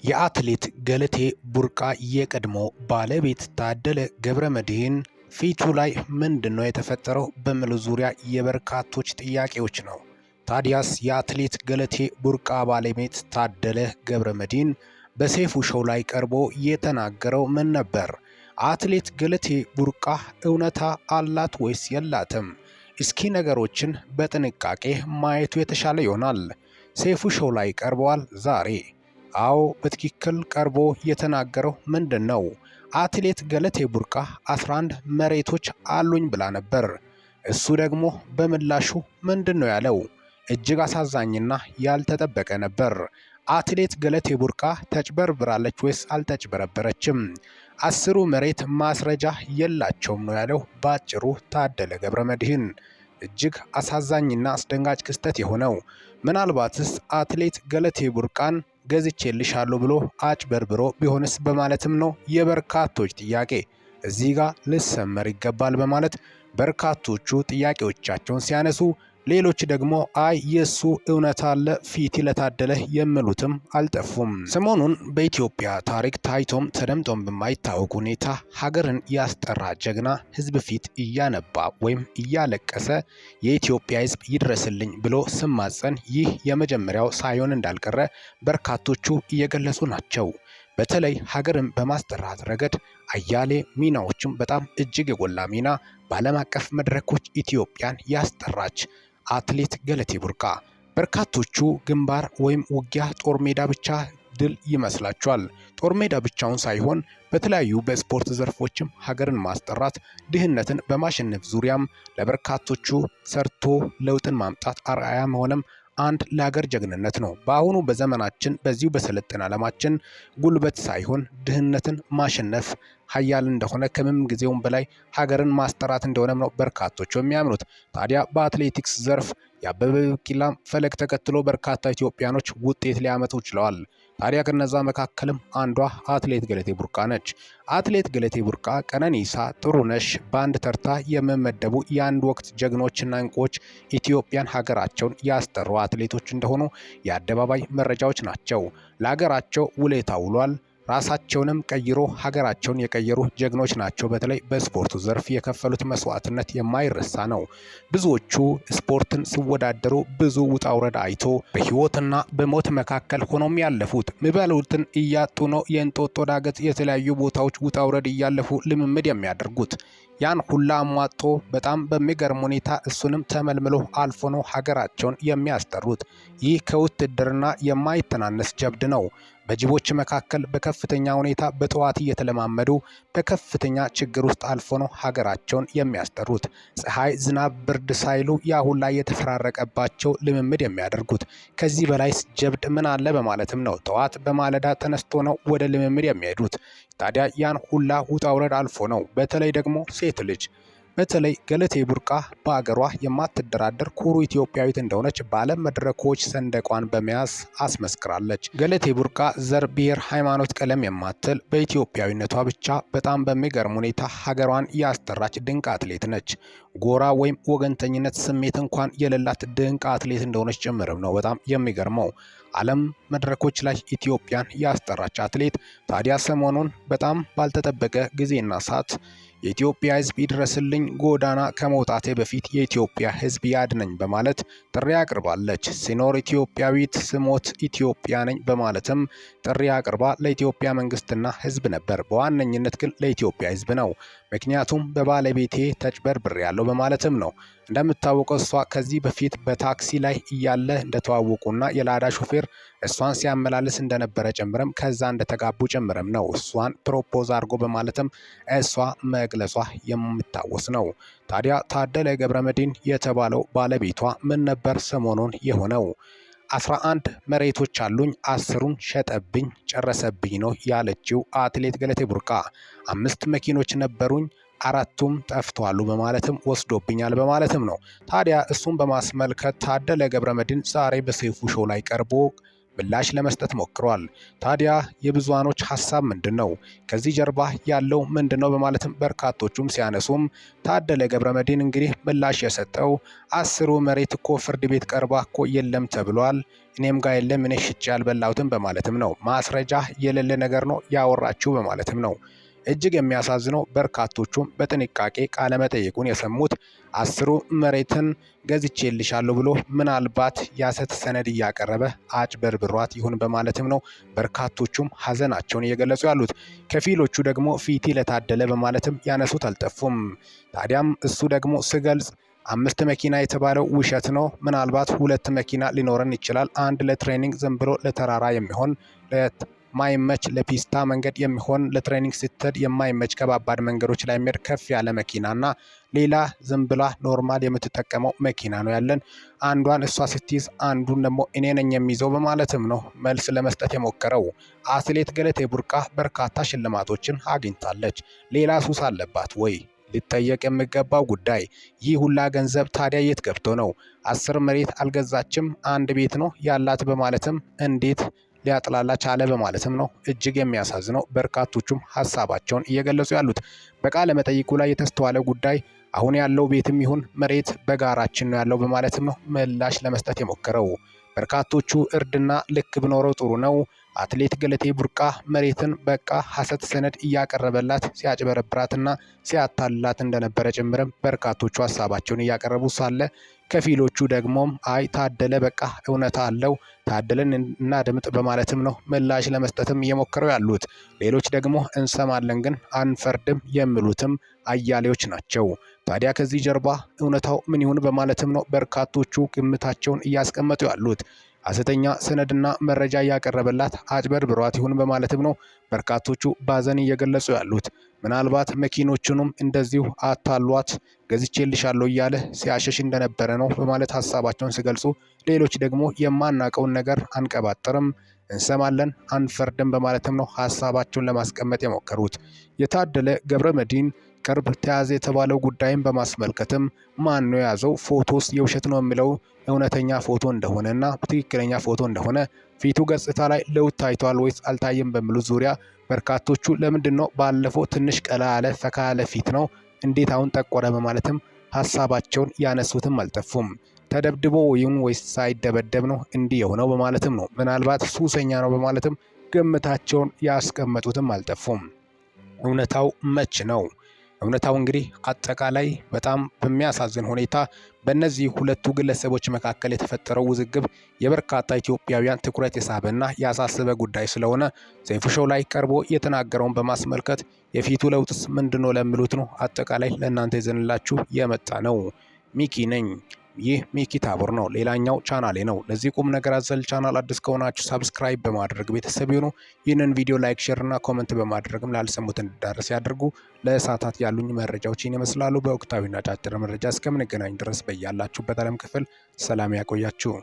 የአትሌት ገለቴ ቡርቃ የቀድሞ ባለቤት ታደለ ገብረመድህን ፊቱ ላይ ምንድነው የተፈጠረው በሚሉ ዙሪያ የበርካቶች ጥያቄዎች ነው። ታዲያስ የአትሌት ገለቴ ቡርቃ ባለቤት ታደለ ገብረመድህን በሰይፉ ሾው ላይ ቀርቦ የተናገረው ምን ነበር? አትሌት ገለቴ ቡርቃ እውነታ አላት ወይስ የላትም? እስኪ ነገሮችን በጥንቃቄ ማየቱ የተሻለ ይሆናል። ሰይፉ ሾው ላይ ቀርበዋል ዛሬ። አዎ በትክክል ቀርቦ የተናገረው ምንድነው? አትሌት ገለቴ ቡርቃ 11 መሬቶች አሉኝ ብላ ነበር። እሱ ደግሞ በምላሹ ምንድነው ያለው? እጅግ አሳዛኝና ያልተጠበቀ ነበር። አትሌት ገለቴ ቡርቃ ተጭበርብራለች ወይስ አልተጭበረበረችም? 10ሩ መሬት ማስረጃ የላቸውም ነው ያለው ባጭሩ ታደለ ገብረመድህን። እጅግ አሳዛኝና አስደንጋጭ ክስተት የሆነው ምናልባትስ አትሌት ገለቴ ቡርቃን ገዝቼልሻለሁ ብሎ አጭበርብሮ ቢሆንስ በማለትም ነው የበርካቶች ጥያቄ። እዚህ ጋር ልሰመር ይገባል በማለት በርካቶቹ ጥያቄዎቻቸውን ሲያነሱ፣ ሌሎች ደግሞ አይ የሱ እውነት አለ ፊት ለታደለ የሚሉትም አልጠፉም። ሰሞኑን በኢትዮጵያ ታሪክ ታይቶም ተደምጦም በማይታወቅ ሁኔታ ሀገርን ያስጠራ ጀግና ህዝብ ፊት እያነባ ወይም እያለቀሰ የኢትዮጵያ ህዝብ ይድረስልኝ ብሎ ስማጸን ይህ የመጀመሪያው ሳይሆን እንዳልቀረ በርካቶቹ እየገለጹ ናቸው። በተለይ ሀገርን በማስጠራት ረገድ አያሌ ሚናዎችም በጣም እጅግ የጎላ ሚና በዓለም አቀፍ መድረኮች ኢትዮጵያን ያስጠራች አትሌት ገለቴ ቡርቃ በርካቶቹ ግንባር ወይም ውጊያ ጦር ሜዳ ብቻ ድል ይመስላቸዋል። ጦር ሜዳ ብቻውን ሳይሆን በተለያዩ በስፖርት ዘርፎችም ሀገርን ማስጠራት፣ ድህነትን በማሸነፍ ዙሪያም ለበርካቶቹ ሰርቶ ለውጥን ማምጣት አርአያ መሆንም አንድ ለሀገር ጀግንነት ነው። በአሁኑ በዘመናችን በዚሁ በሰለጠነ ዓለማችን ጉልበት ሳይሆን ድህነትን ማሸነፍ ሀያል እንደሆነ ከምንም ጊዜውም በላይ ሀገርን ማስጠራት እንደሆነም ነው በርካቶች የሚያምኑት። ታዲያ በአትሌቲክስ ዘርፍ የአበበ ቢቂላ ፈለግ ተከትሎ በርካታ ኢትዮጵያኖች ውጤት ሊያመጡ ችለዋል። ታዲያ ከነዛ መካከልም አንዷ አትሌት ገለቴ ቡርቃ ነች። አትሌት ገለቴ ቡርቃ፣ ቀነኒሳ፣ ጥሩነሽ በአንድ ተርታ የሚመደቡ የአንድ ወቅት ጀግኖችና እንቁዎች ኢትዮጵያን ሀገራቸውን ያስጠሩ አትሌቶች እንደሆኑ የአደባባይ መረጃዎች ናቸው። ለሀገራቸው ውለታ ውሏል። ራሳቸውንም ቀይሮ ሀገራቸውን የቀየሩ ጀግኖች ናቸው። በተለይ በስፖርቱ ዘርፍ የከፈሉት መስዋዕትነት የማይረሳ ነው። ብዙዎቹ ስፖርትን ሲወዳደሩ ብዙ ውጣ ውረድ አይቶ በህይወትና በሞት መካከል ሆኖም ያለፉት የሚበሉትን እያጡ ነው። የእንጦጦ ዳገት የተለያዩ ቦታዎች ውጣ ውረድ እያለፉ ልምምድ የሚያደርጉት ያን ሁላ አሟጦ በጣም በሚገርም ሁኔታ እሱንም ተመልምሎ አልፎ ነው ሀገራቸውን የሚያስጠሩት። ይህ ከውትድርና የማይተናነስ ጀብድ ነው። በጅቦች መካከል በከፍተኛ ሁኔታ በጠዋት እየተለማመዱ በከፍተኛ ችግር ውስጥ አልፎ ነው ሀገራቸውን የሚያስጠሩት። ፀሐይ፣ ዝናብ፣ ብርድ ሳይሉ ያ ሁላ የተፈራረቀባቸው ልምምድ የሚያደርጉት። ከዚህ በላይ ጀብድ ምን አለ በማለትም ነው ጠዋት በማለዳ ተነስቶ ነው ወደ ልምምድ የሚሄዱት። ታዲያ ያን ሁላ ውጣ ውረድ አልፎ ነው በተለይ ደግሞ ሴት ልጅ በተለይ ገለቴ ቡርቃ በአገሯ የማትደራደር ኩሩ ኢትዮጵያዊት እንደሆነች በዓለም መድረኮች ሰንደቋን በመያዝ አስመስክራለች። ገለቴ ቡርቃ ዘር፣ ብሔር፣ ሃይማኖት፣ ቀለም የማትል በኢትዮጵያዊነቷ ብቻ በጣም በሚገርም ሁኔታ ሀገሯን ያስጠራች ድንቅ አትሌት ነች። ጎራ ወይም ወገንተኝነት ስሜት እንኳን የሌላት ድንቅ አትሌት እንደሆነች ጭምርም ነው በጣም የሚገርመው። ዓለም መድረኮች ላይ ኢትዮጵያን ያስጠራች አትሌት ታዲያ ሰሞኑን በጣም ባልተጠበቀ ጊዜና ሰዓት የኢትዮጵያ ሕዝብ ይድረስልኝ፣ ጎዳና ከመውጣቴ በፊት የኢትዮጵያ ሕዝብ ያድነኝ በማለት ጥሪ አቅርባለች። ሲኖር ኢትዮጵያዊት ስሞት ኢትዮጵያ ነኝ በማለትም ጥሪ አቅርባ ለኢትዮጵያ መንግስትና ሕዝብ ነበር። በዋነኝነት ግን ለኢትዮጵያ ሕዝብ ነው። ምክንያቱም በባለቤቴ ተጭበርብሬያለሁ በማለትም ነው። እንደምታወቀው እሷ ከዚህ በፊት በታክሲ ላይ እያለ እንደተዋወቁና የላዳ ሾፌር እሷን ሲያመላልስ እንደነበረ ጭምርም ከዛ እንደተጋቡ ጭምርም ነው እሷን ፕሮፖዝ አድርጎ በማለትም እሷ መግለጿ የሚታወስ ነው። ታዲያ ታደለ ገብረመድህን የተባለው ባለቤቷ ምን ነበር ሰሞኑን የሆነው? 11 መሬቶች አሉኝ፣ 10ሩን ሸጠብኝ ጨረሰብኝ ነው ያለችው አትሌት ገለቴ ቡርቃ። 5 መኪኖች ነበሩኝ፣ 4ቱም ጠፍተዋል በማለትም ወስዶብኛል በማለትም ነው። ታዲያ እሱን በማስመልከት ታደለ ገብረመድህን ዛሬ በሰይፉ ሾው ላይ ቀርቦ ምላሽ ለመስጠት ሞክሯል። ታዲያ የብዙሃኖች ሀሳብ ምንድን ነው? ከዚህ ጀርባ ያለው ምንድን ነው? በማለትም በርካቶቹም ሲያነሱም ታደለ ገብረመድህን እንግዲህ ምላሽ የሰጠው 10ሩ መሬት እኮ ፍርድ ቤት ቀርባ እኮ የለም ተብሏል፣ እኔም ጋር የለም፣ እኔ ሽጬ ያልበላሁትም በማለትም ነው። ማስረጃ የሌለ ነገር ነው ያወራችሁ በማለትም ነው። እጅግ የሚያሳዝነው በርካቶቹም በጥንቃቄ ቃለመጠይቁን የሰሙት 10ሩ መሬትን ገዝቼልሻለሁ ብሎ ምናልባት የሐሰት ሰነድ እያቀረበ አጭበርብሯት ይሁን በማለትም ነው በርካቶቹም ሀዘናቸውን እየገለጹ ያሉት። ከፊሎቹ ደግሞ ፊቲ ለታደለ በማለትም ያነሱት አልጠፉም። ታዲያም እሱ ደግሞ ስገልጽ 5 መኪና የተባለው ውሸት ነው። ምናልባት 2 መኪና ሊኖረን ይችላል። አንድ ለትሬኒንግ ዝም ብሎ ለተራራ የሚሆን ማይመች ለፒስታ መንገድ የሚሆን ለትሬኒንግ ስትሄድ የማይመች ከባባድ መንገዶች ላይ የሚሄድ ከፍ ያለ መኪናና ሌላ ዝም ብላ ኖርማል የምትጠቀመው መኪና ነው ያለን። አንዷን እሷ ስትይዝ አንዱን ደግሞ እኔ ነኝ የሚይዘው በማለትም ነው መልስ ለመስጠት የሞከረው። አትሌት ገለቴ ቡርቃ በርካታ ሽልማቶችን አግኝታለች። ሌላ ሱስ አለባት ወይ? ሊጠየቅ የሚገባው ጉዳይ። ይህ ሁላ ገንዘብ ታዲያ የት ገብቶ ነው? 10 መሬት አልገዛችም፣ አንድ ቤት ነው ያላት በማለትም እንዴት ሊያጥላላ ቻለ በማለትም ነው እጅግ የሚያሳዝነው በርካቶቹም ሀሳባቸውን እየገለጹ ያሉት። በቃለ መጠይቁ ላይ የተስተዋለ ጉዳይ አሁን ያለው ቤትም ይሁን መሬት በጋራችን ነው ያለው በማለትም ነው ምላሽ ለመስጠት የሞከረው። በርካቶቹ እርድና ልክ ብኖረው ጥሩ ነው፣ አትሌት ገለቴ ቡርቃ መሬትን በቃ ሐሰት ሰነድ እያቀረበላት ሲያጭበረብራትና ሲያታልላት እንደነበረ ጭምርም በርካቶቹ ሀሳባቸውን እያቀረቡ ሳለ ከፊሎቹ ደግሞም አይ ታደለ በቃ እውነታ አለው፣ ታደለን እናድምጥ በማለትም ነው ምላሽ ለመስጠትም እየሞከረው ያሉት። ሌሎች ደግሞ እንሰማለን ግን አንፈርድም የሚሉትም አያሌዎች ናቸው። ታዲያ ከዚህ ጀርባ እውነታው ምን ይሁን በማለትም ነው በርካቶቹ ግምታቸውን እያስቀመጡ ያሉት። ሐሰተኛ ሰነድና መረጃ እያቀረበላት አጭበርብሯት ይሁን በማለትም ነው በርካቶቹ ባዘን እየገለጹ ያሉት። ምናልባት መኪኖቹንም እንደዚሁ አታሏት ገዝቼልሻለሁ እያለ ሲያሸሽ እንደነበረ ነው በማለት ሀሳባቸውን ሲገልጹ፣ ሌሎች ደግሞ የማናቀውን ነገር አንቀባጥርም፣ እንሰማለን፣ አንፈርድም በማለትም ነው ሀሳባቸውን ለማስቀመጥ የሞከሩት። የታደለ ገብረመድህን ቅርብ ተያዘ የተባለው ጉዳይን በማስመልከትም ማን ነው የያዘው? ፎቶስ የውሸት ነው የሚለው እውነተኛ ፎቶ እንደሆነና ትክክለኛ ፎቶ እንደሆነ ፊቱ ገጽታ ላይ ለውጥ ታይቷል ወይስ አልታየም በሚሉት ዙሪያ በርካቶቹ ለምንድን ነው ባለፈው ትንሽ ቀላ ያለ ፈካ ያለ ፊት ነው እንዴት አሁን ጠቆረ በማለትም ሀሳባቸውን ያነሱትም አልጠፉም። ተደብድቦ ይሁን ወይስ ሳይደበደብ ነው እንዲህ የሆነው በማለትም ነው ምናልባት ሱሰኛ ነው በማለትም ግምታቸውን ያስቀመጡትም አልጠፉም። እውነታው መች ነው? እውነታው እንግዲህ አጠቃላይ በጣም በሚያሳዝን ሁኔታ በእነዚህ ሁለቱ ግለሰቦች መካከል የተፈጠረው ውዝግብ የበርካታ ኢትዮጵያውያን ትኩረት የሳበና ያሳሰበ ጉዳይ ስለሆነ ሰይፉ ሾው ላይ ቀርቦ የተናገረውን በማስመልከት የፊቱ ለውጥስ ምንድነው ለሚሉት ነው አጠቃላይ ለእናንተ ይዘንላችሁ የመጣ ነው። ሚኪ ነኝ። ይህ ሚኪ ታቦር ነው። ሌላኛው ቻናሌ ነው። ለዚህ ቁም ነገር አዘል ቻናል አዲስ ከሆናችሁ ሰብስክራይብ በማድረግ ቤተሰብ ይሁኑ። ይህንን ቪዲዮ ላይክ፣ ሼር እና ኮመንት በማድረግም ላልሰሙት እንዲዳረስ ያድርጉ። ለሰዓታት ያሉኝ መረጃዎችን ይመስላሉ። በወቅታዊና አጫጭር መረጃ እስከምንገናኝ ድረስ በያላችሁበት ዓለም ክፍል ሰላም ያቆያችሁ።